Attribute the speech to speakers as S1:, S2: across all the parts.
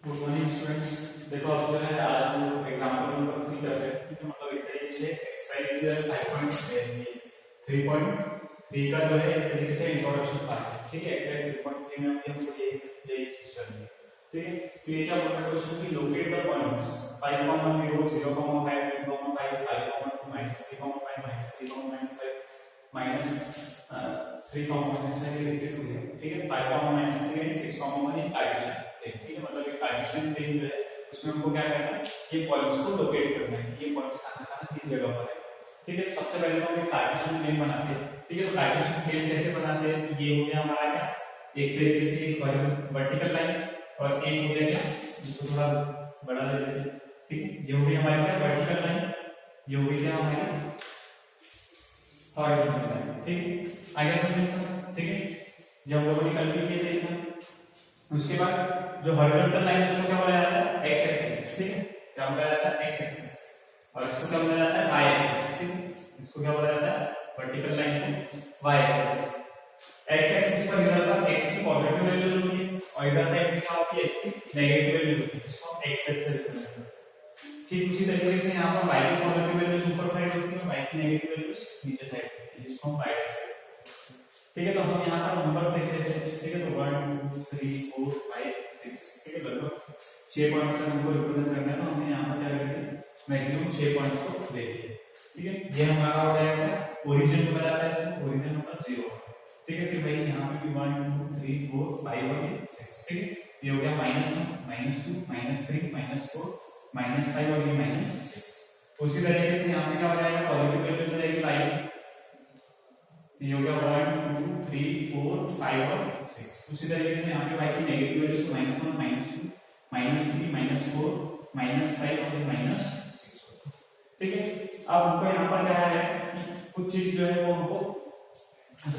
S1: Good morning students. देखो अब जो है आज हम एग्जांपल नंबर 3 कर रहे हैं। ठीक है, मतलब एक तरीके से एक्सरसाइज जो है 5.3 का जो है एक तरीके से इंट्रोडक्शन पार्ट है। ठीक है, एक्सरसाइज 3.3 में हमको ये चीज करनी है। ठीक है, तो ये क्या बोल रहा है क्वेश्चन की लोकेट द पॉइंट्स 5, 0, 0, 5, 2, 5, 5, 3, 5, -3, -5, -3, -5 ठीक है, 5, -3 एंड 6, 1 इन कार्टेशियन। ठीक है, मतलब एक कार्टेशियन प्लेन जो है उसमें हमको क्या करना है, ये पॉइंट्स को लोकेट करना है कि ये पॉइंट्स कहां किस जगह पर है। ठीक है, सबसे पहले तो हम एक कार्टेशियन प्लेन बनाते हैं। ठीक है, तो कार्टेशियन प्लेन कैसे बनाते हैं, ये हो गया हमारा क्या, एक तरीके से एक वर्टिकल लाइन और एक हो गया क्या, इसको थोड़ा बड़ा ले लेते हैं। ठीक है, ये हो गया हमारा क्या वर्टिकल लाइन, ये हो गया हमारा हॉरिजॉन्टल लाइन। ठीक, आगे हम देखते हैं। ठीक है, जब वो वर्टिकल भी किए थे उसके बाद जो हॉरिजॉन्टल लाइन है उसको क्या बोला जाता है, एक्स एक्सिस। ठीक है, क्या बोला जाता है, एक्स एक्सिस। और इसको क्या बोला जाता है, वाई एक्सिस। ठीक है, इसको क्या बोला जाता है, वर्टिकल लाइन को वाई एक्सिस। एक्स एक्सिस पर इधर पर एक्स की पॉजिटिव वैल्यू होती है और इधर साइड पे क्या होती है, एक्स की नेगेटिव वैल्यू होती है, जिसको हम एक्स प्लस से लिखते हैं। ठीक उसी तरीके से यहाँ पर वाई की पॉजिटिव वैल्यूज ऊपर साइड होती है और वाई की नेगेटिव वैल्यूज नीचे साइड होती है, जिसको हम वाई एक्सिस। ठीक है, तो हम यहाँ पर नंबर्स लिख लेते हैं। ठीक है, तो 1 2 3 4 5 6। ठीक है, लगभग 6 पॉइंट्स का हमको रिप्रेजेंट करना है, तो हमने यहाँ पर क्या करेंगे, मैक्सिमम 6 पॉइंट्स को ले लिए। ठीक है, ये हमारा हो जाएगा ओरिजिन बोला जाता है इसको, ओरिजिन नंबर 0। ठीक है, फिर भाई यहाँ पे भी 1 2 3 4 5 और 6। ठीक है, ये हो गया -1 -2 -3 -4 -5 और ये -6। उसी तरीके से यहाँ पे क्या हो जाएगा, पॉजिटिव वैल्यू हो जाएगी y की, ये हो गया 1 2 3 4 5 और 6। उसी तरीके से यहाँ पे y की नेगेटिव वैल्यू -1 -2 -3 -4 -5 और -6। ठीक है, अब हमको यहाँ पर क्या है कि कुछ चीज जो है वो हमको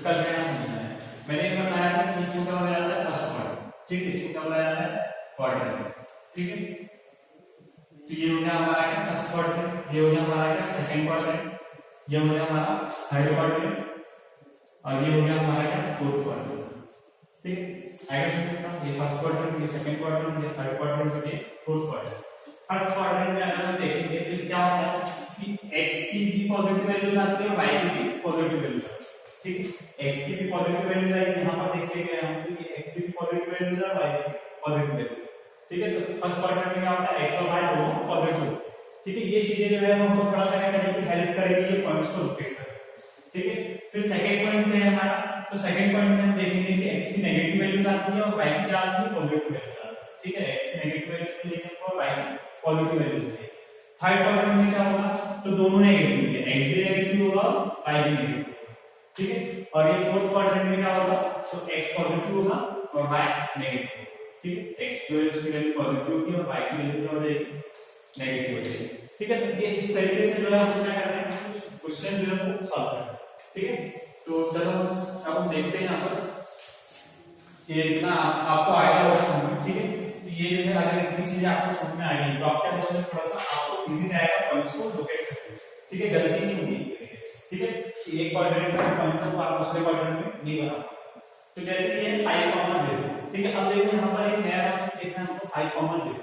S1: कल क्या समझना है। मैंने एक बताया था कि इसको क्या बोला जाता है, फर्स्ट क्वाड्रेंट। ठीक है, इसको क्या बोला जाता है, क्वाड्रेंट। ठीक है, तो ये हो गया हमारा क्या, फर्स्ट क्वाड्रेंट, ये हो गया हमारा क्या, सेकंड क्वाड्रेंट, ये हो गया हमारा थर्ड क्वाड्रेंट और ये हो गया हमारा क्या, फोर्थ क्वाड्रेंट। ठीक है, आगे देखते हैं, ये फर्स्ट क्वाड्रेंट, ये सेकंड क्वाड्रेंट, ये थर्ड क्वाड्रेंट और ये फोर्थ क्वाड्रेंट। फर्स्ट क्वाड्रेंट में अगर हम देखेंगे तो क्या होता है कि x की भी पॉजिटिव वैल्यू आती है और y की भी पॉजिटिव वैल्यू आती है। ठीक है, x की भी पॉजिटिव वैल्यू आएगी, यहां पर देख लेंगे हम कि x की भी पॉजिटिव वैल्यू है और y की पॉजिटिव वैल्यू। ठीक है, तो फर्स्ट क्वाड्रेंट में क्या होता है, x और y दोनों पॉजिटिव। ठीक है, ये चीजें जो है हमको थोड़ा सा क्या करेंगे, हेल्प करेगी ये पॉइंट्स को लोकेट करने। ठीक है, फिर सेकंड पॉइंट में है हमारा, तो सेकंड पॉइंट में हम देखेंगे कि x की नेगेटिव वैल्यू आती है और y की क्या आती है, पॉजिटिव वैल्यू आती है। ठीक है, x की नेगेटिव वैल्यू लेंगे और y की पॉजिटिव वैल्यू लेंगे। थर्ड क्वाड्रेंट में क्या होगा, तो दोनों नेगेटिव है, x भी नेगेटिव होगा और y भी नेगेटिव होगा। ठीक है, और ये फोर्थ क्वाड्रेंट में क्या होगा, तो x पॉजिटिव होगा और y नेगेटिव होगा। ठीक है, x जो है उसकी वैल्यू पॉजिटिव होगी और y की वैल्यू क्या हो जाएगी, नेगेटिव हो जाएगी। ठीक है, तो ये इस तरीके से जो है हम क्या कर रहे हैं, क्वेश्चन जो है वो सॉल्व कर रहे हैं। ठीक है, तो चलो अब हम देखते हैं यहाँ पर, ये इतना आपको आएगा वो समझ। ठीक है, तो ये जो है अगर इतनी चीजें आपको समझ में आएगी तो आपका क्वेश्चन थोड़ा सा आपको इजी रहेगा, पॉइंट्स को लोकेट करने। ठीक है, गलती नहीं होगी। ठीक है, एक क्वाड्रेंट का पॉइंट को आप दूसरे क्वाड्रेंट में नहीं बना। तो जैसे ये 5, 0। ठीक है, अब देखो यहाँ पर एक नया ऑप्शन देखना है हमको 5, 0।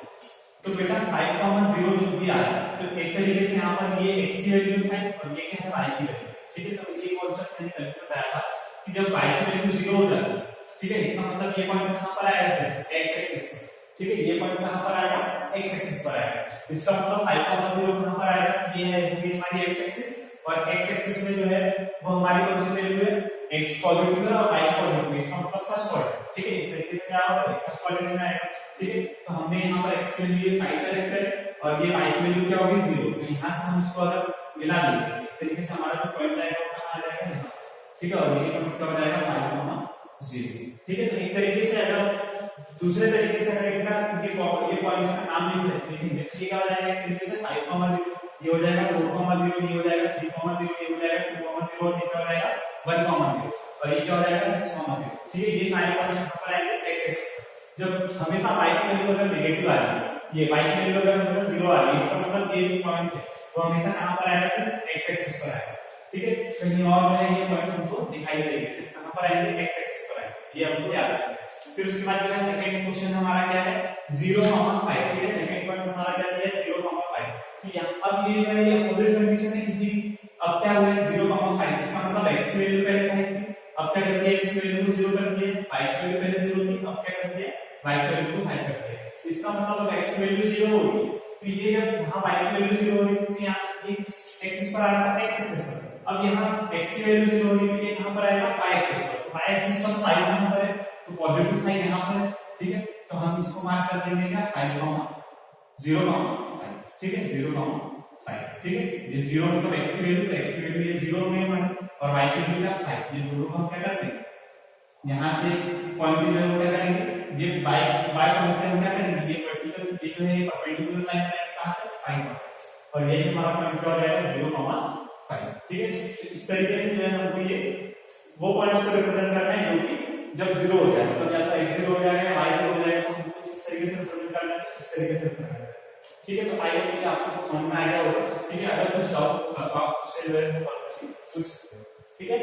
S1: तो बेटा 5, 0 जो भी आया तो एक तरीके से यहाँ पर ये x की वैल्यू है और ये क्या है, y की वैल्यू। ठीक है, तो ये कॉन्सेप्ट मैंने कल बताया था कि जब y की वैल्यू 0 हो जाती है, ठीक है, इसका मतलब ये पॉइंट कहां पर आएगा, सर x एक्सिस पर। ठीक है, ये पॉइंट कहां पर आएगा, x एक्सिस पर आएगा। इसका मतलब 5, 0 कहां पर आएगा, ये है हमारी x एक्सिस और x एक्सिस में जो है वो हमारी कौन सी वैल्यू है, x पॉजिटिव है और y पॉजिटिव है। इसका मतलब फर्स्ट क्वाड्रेंट। ठीक है, इस तरीके से क्या होगा, फर्स्ट क्वाड्रेंट में आएगा। ठीक है, तो हमने यहाँ पर x के लिए 5 सेलेक्ट करें और ये y की वैल्यू क्या होगी, 0। तो यहाँ से हम इसको अगर मिला देंगे एक तरीके से हमारा जो पॉइंट आएगा वो कहां आ जाएगा, यहाँ। ठीक है, और ये पॉइंट क्या हो जाएगा, 5, 0। ठीक है, तो एक तरीके से अगर दूसरे तरीके से अगर ये पॉइंट्स का नाम लिखेंगे तो ये क्या हो जाएगा, एक तरीके से 5, 0, ये हो जाएगा 4, 0, ये हो जाएगा 3, 0, ये हो जाएगा 2, 0 और ये क्या हो जाएगा 1, 0 और ये क्या हो जाएगा 6, 0। ठीक है, ये सारे पॉइंट्स यहां पर आएंगे x एक्सिस। जब हमेशा y की वैल्यू अगर नेगेटिव आ रही है, ये y की वैल्यू अगर हमेशा 0 आ रही है, इसका मतलब ये पॉइंट है वो हमेशा कहां पर आएगा, सिर्फ x एक्सिस पर आएगा। ठीक है, कहीं और जो है ये पॉइंट हमको दिखाई नहीं देंगे, सिर्फ कहां पर आएंगे, x एक्सिस पर आएंगे। ये हमको याद रखना है। फिर उसके बाद जो है सेकंड क्वेश्चन हमारा क्या है 0,5, ठीक है। सेकंड पॉइंट हमारा क्या दिया है 0,5, तो यहाँ अब ये जो है ये अपोजिट कंडीशन है इसी। अब क्या हुआ है 0,5, इसका मतलब x की वैल्यू पहले 5 थी, अब क्या कर दिया x की वैल्यू को 0 कर दिया, y की वैल्यू पहले 0 थी, अब क्या कर दिया y की वैल्यू को 5 कर दिया। इसका मतलब अब x की वैल्यू 0 होगी, तो ये जब यहाँ y की वैल्यू 0 हो रही थी तो यहाँ x एक्सिस पर आ रहा था x एक्सिस पर, अब यहाँ x की वैल्यू 0 होगी तो ये कहां पर आएगा y एक्सिस पर, तो y एक्सिस पर 5 यहां पर है तो पॉजिटिव 5 यहां पर है, ठीक है। तो हम इसको मार्क कर देंगे क्या 5,0,5, ठीक है 0,5, ठीक है। ये 0 मतलब x की वैल्यू, तो x की वैल्यू ये 0 में है और y की वैल्यू क्या 5, ये दोनों को हम क्या कर देंगे यहां से पॉइंट जो है वो क्या करेंगे ये y पॉइंट से हम क्या करेंगे ये वर्टिकल ये जो है परपेंडिकुलर लाइन बनाएंगे कहां तक 5 पर, और ये हमारा पॉइंट क्या हो जाएगा 0,5, ठीक है। तो इस तरीके से जो है हमको ये वो पॉइंट्स को रिप्रेजेंट करना है जो कि जब 0 हो जाए, मतलब या तो x 0 हो जाएगा या y 0 हो जाएगा, तो हमको इस तरीके से रिप्रेजेंट करना है, इस तरीके से रिप्रेजेंट करना है, ठीक है। तो आई होप कि आपको समझ में आएगा होगा, ठीक है। अगर कुछ डाउट आप से जो है पूछ सकते हो, ठीक है।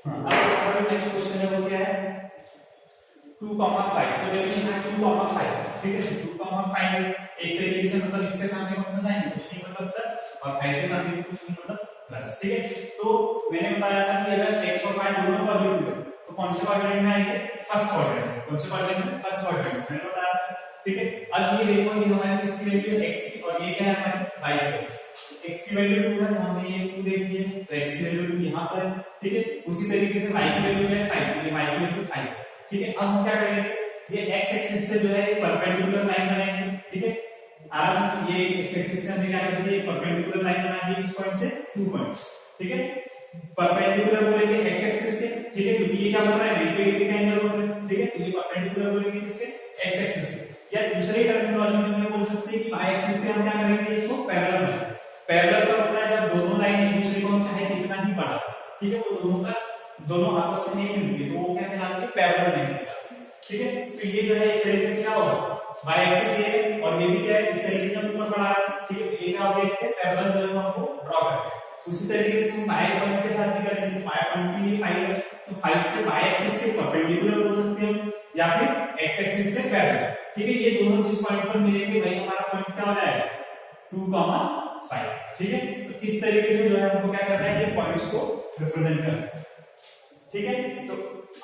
S1: हां, अब हमारा नेक्स्ट क्वेश्चन है वो क्या है 2,5, तो देखिए यहाँ 2,5, ठीक है। 2,5 एक तरीके से मतलब इसके सामने कौन सा साइन है कुछ नहीं मतलब प्लस, और 5 के सामने कुछ नहीं मतलब प्लस, ठीक है। तो मैंने बताया था कि अगर x और y दोनों पॉजिटिव है तो कौन से क्वाड्रेंट में आएंगे फर्स्ट क्वाड्रेंट में, कौन से क्वाड्रेंट में फर्स्ट क्वाड्रेंट मैंने बताया था, ठीक है। अब ये देखो ये हमारे इसकी वैल्यू x की और ये क्या है हमारे y की, x की वैल्यू 2 है तो हमने ये 2 देख लिया, तो x की वैल्यू 2 यहां पर, ठीक है। उसी तरीके से y की वैल्यू है 5, तो ये y की वैल्यू 5, ठीक है। अब हम क्या करेंगे ये x एक्सिस से जो है परपेंडिकुलर लाइन बनाएंगे, ठीक है। आज ये x एक्सिस से हमने क्या कर दिया परपेंडिकुलर लाइन बना दी इस पॉइंट से 2 पॉइंट्स, ठीक है। परपेंडिकुलर बोलेंगे x एक्सिस के, ठीक है, क्योंकि ये क्या बन रहा है 90 डिग्री का एंगल बन रहा है, ठीक है। तो ये परपेंडिकुलर बोलेंगे किसके x एक्सिस के, या दूसरे टर्मिनोलॉजी में हम ये बोल सकते हैं कि y एक्सिस से हम क्या करेंगे इसको पैरेलल बनाएंगे। पैरेलल का होता है जब दोनों लाइन एक दूसरे को हम चाहे कितना ही बड़ा, ठीक है, वो दोनों आपस में नहीं मिलती तो वो क्या कहलाती है पैरेलल लाइन कहलाती है, ठीक है। तो ये जो है एक तरीके से क्या होगा y एक्सिस ये है और ये भी क्या है इस तरीके से ऊपर बढ़ा रहा है, ठीक है। तो ये क्या होगा इससे पैरेलल जो है हमको ड्रॉ करना है। उसी तरीके से हम y पॉइंट के साथ भी करेंगे, y पॉइंट भी 5 है तो 5 से y एक्सिस के परपेंडिकुलर बोल सकते हैं या फिर x एक्सिस के पैरेलल, ठीक है। ये दोनों जिस पॉइंट पर मिलेंगे वही हमारा पॉइंट क्या हो जाएगा 2,5, ठीक है। तो इस तरीके से जो है हमको क्या करना है ये पॉइंट्स को रिप्रेजेंट करना है, ठीक है। तो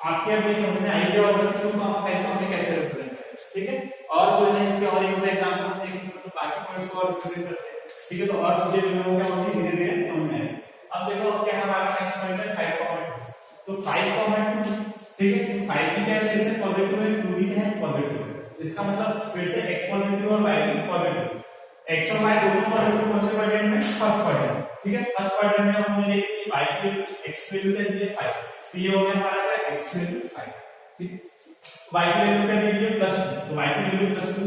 S1: आपके अभी समझ में आई गया होगा कि 2,5 को हमने कैसे रिप्रेजेंट करना है, ठीक है। और जो है इसके और एक एग्जांपल हम देखेंगे तो बाकी पॉइंट्स को और रिप्रेजेंट करते हैं, ठीक है। तो और चीजें जो है क्या होंगी धीरे धीरे समझ में आएगी। अब देखो अब क्या है हमारा नेक्स्ट पॉइंट है 5,2, तो 5,2, ठीक है। तो 5 भी क्या है फिर से पॉजिटिव है, 2 भी है पॉजिटिव है, इसका मतलब फिर से x पॉजिटिव और y भी पॉजिटिव, x और y दोनों पॉजिटिव कौन से क्वाड्रेंट में फर्स्ट क्वाड्रेंट, ठीक है। फर्स्ट क्वाड्रेंट में हमने देखा कि y की x वैल्यू क्या दी है 5, तो ये हो गया हमारा क्या x की वैल्यू 5, ठीक है। y की वैल्यू क्या दी है +2, तो y की वैल्यू +2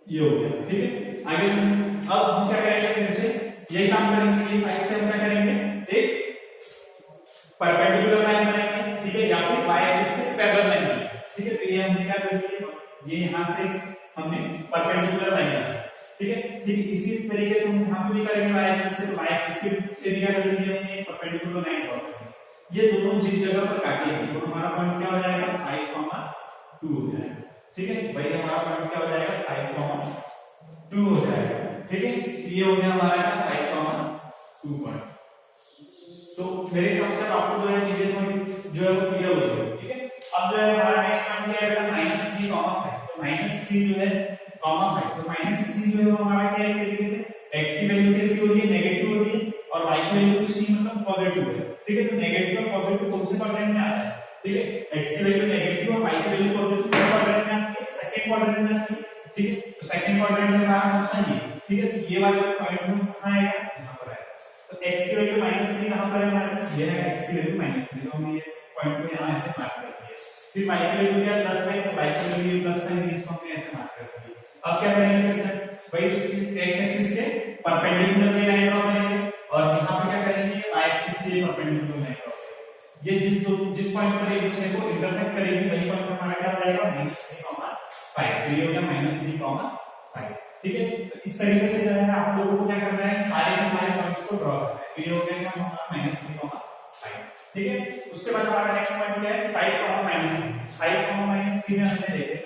S1: ये हो गया, ठीक है। आगे सुनिए अब हम क्या करेंगे फिर से यही काम करेंगे, ये 5 से हम क्या करेंगे एक परपेंडिकुलर लाइन बनाएंगे, ठीक है, या फिर y एक्सिस से पैरेलल लाइन बनाएंगे, ठीक है। तो ये हमने क्या कर दिया ये यहां से हमने परपेंडिकुलर लाइन बनाई, ठीक है। ठीक इसी तरीके से हम यहां पे भी करेंगे y एक्सिस से, तो y एक्सिस से भी क्या कर दिया हमने एक परपेंडिकुलर लाइन ड्रॉ कर दी। ये दोनों जिस जगह पर काटेंगे तो हमारा पॉइंट क्या हो जाएगा 5,2 हो जाएगा, ठीक है। भाई हमारा पॉइंट क्या हो जाएगा 5,2 हो जाएगा, ठीक है। ये हो गया हमारा 5,2 पॉइंट। तो मेरे हिसाब से आपको जो है चीजें थोड़ी जो है वो क्लियर हो जाएगी, ठीक है। अब जो है हमारा नेक्स्ट पॉइंट क्या है -3,5, तो -3 जो है -5, तो -3 जो है वो हमारा क्या है एक तरीके से x की वैल्यू कैसी होती है नेगेटिव होती है और y की वैल्यू कुछ नहीं मतलब पॉजिटिव है, ठीक है। तो नेगेटिव और पॉजिटिव कौन से क्वाड्रेंट में आता है, ठीक है। x की वैल्यू नेगेटिव और y की वैल्यू पॉजिटिव किस क्वाड्रेंट में आती है सेकंड क्वाड्रेंट में आती है, ठीक है। तो सेकंड क्वाड्रेंट में हमारा कौन सा ये, ठीक है। तो ये वाला पॉइंट कहां आएगा यहां पर आएगा, तो x की वैल्यू -3 कहां पर है हमारे ये है x की वैल्यू -3, तो हमने ये पॉइंट को यहां ऐसे मार्क कर दिया। फिर y की वैल्यू क्या +5, तो y की वैल्यू +5 इसको हमने ऐसे मार्क कर दिया। अब क्या करेंगे फिर से भाई इस x एक्सिस के परपेंडिकुलर में लाइन ड्रॉ करेंगे और यहां पे क्या करेंगे y एक्सिस के परपेंडिकुलर लाइन ड्रॉ करेंगे। ये जिस पॉइंट पर एक दूसरे को इंटरसेक्ट करेगी वही पॉइंट हमारा क्या हो जाएगा -3,5, तो ये हो गया -3,5, ठीक है। तो इस तरीके से जो है आप लोगों को क्या करना है सारे के सारे पॉइंट्स को ड्रॉ करना है, तो ये हो गया हमारा -3,5, ठीक है। उसके बाद हमारा नेक्स्ट पॉइंट क्या है 5, 5,-3 में हमने देखे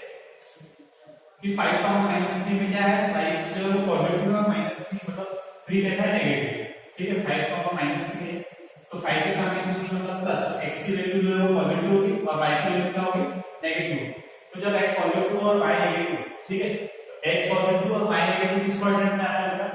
S1: कि 5,-3 में क्या है, 5 जो पॉजिटिव है, -3 मतलब 3 कैसा है, नेगेटिव। ठीक है, 5,-3 है तो 5 के सामने कुछ नहीं मतलब प्लस, x की वैल्यू जो है वो पॉजिटिव होगी और y की वैल्यू क्या होगी, नेगेटिव। तो जब x पॉजिटिव और y नेगेटिव, ठीक है, x पॉजिटिव और y नेगेटिव किस क्वाड्रेंट में आता है बेटा,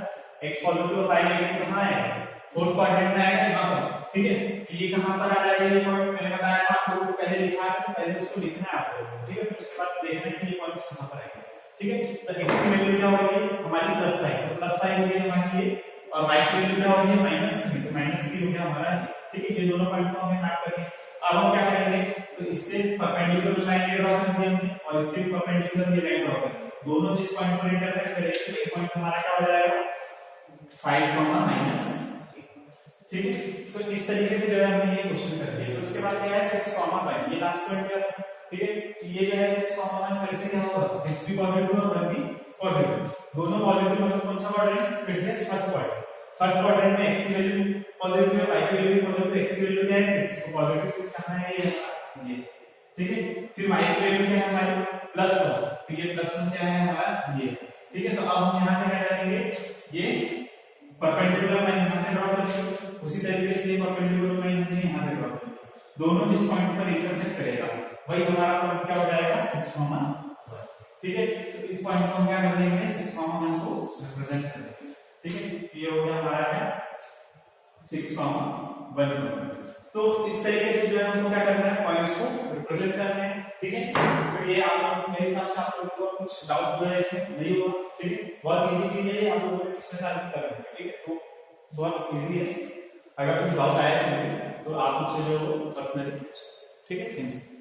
S1: x पॉजिटिव और y नेगेटिव कहां आएगा, फोर्थ क्वाड्रेंट में आएगा यहां पर। ठीक है, ये कहां पर आ जाएगा, ये पॉइंट मैंने बताया था आपको, पहले लिखा है तो पहले उसको लिखना है आपको। ठीक है, फिर उसके बाद देखना है कि ये पॉइंट्स कहां पर आएंगे। ठीक है, तो x की वैल्यू क्या होगी हमारी +5, तो +5 होगी हमारी ये, और y की वैल्यू क्या होगी -3, तो -3 हो गया हमारा। ठीक है, ये दोनों पॉइंट को हमें मैप करनी है। अब हम क्या करेंगे, तो इससे परपेंडिकुलर लाइन ड्रॉ करनी है हमने, और इससे परपेंडिकुलर ये लाइन ड्रॉ करनी है। दोनों जिस पॉइंट पर इंटरसेक्ट करेंगे तो एक पॉइंट हमारा क्या हो जाएगा 5, ठीक है। तो इस तरीके से जो है हमने ये क्वेश्चन कर दिया। तो उसके बाद क्या है 6, ये लास्ट पॉइंट क्या है, ठीक है, ये जो है 6, फिर से क्या होगा, 6 भी पॉजिटिव और 1 भी पॉजिटिव, दोनों पॉजिटिव मतलब कौन सा क्वाड्रेंट, फिर से फर्स्ट क्वाड्रेंट में x की वैल्यू पॉजिटिव है, y की वैल्यू पॉजिटिव, x की वैल्यू क्या है 6, तो पॉजिटिव 6 कहां है, ये। ठीक है, फिर y की वैल्यू क्या है हमारी +1, तो ये +1 क्या है हमारा ये। ठीक है, तो अब हम यहां से क्या करेंगे, ये परपेंडिकुलर लाइन यहां से ड्रॉ करेंगे, उसी तरीके से परपेंडिकुलर लाइन हमने यहां से ड्रॉ करेंगे। दोनों जिस पॉइंट पर इंटरसेक्ट करेगा वही हमारा पॉइंट क्या हो जाएगा 6, 1। ठीक है, तो इस पॉइंट को हम क्या कर लेंगे 6, 1 को रिप्रेजेंट कर लेंगे। ठीक है, ये हो गया हमारा क्या 6, 1। तो इस तरीके से जो है हमको क्या करना है, पॉइंट्स को रिप्रेजेंट करना है। ठीक है, तो ये आप लोग मेरे हिसाब से आप लोगों को कुछ डाउट जो है इसमें नहीं होगा। ठीक है, बहुत इजी चीज है ये, आप लोगों ने पिछले साल भी कर रहे हैं। ठीक है, तो बहुत इजी है, अगर कुछ डाउट आया तो आप मुझसे जो पर्सनली पूछ। ठीक है, थैंक यू।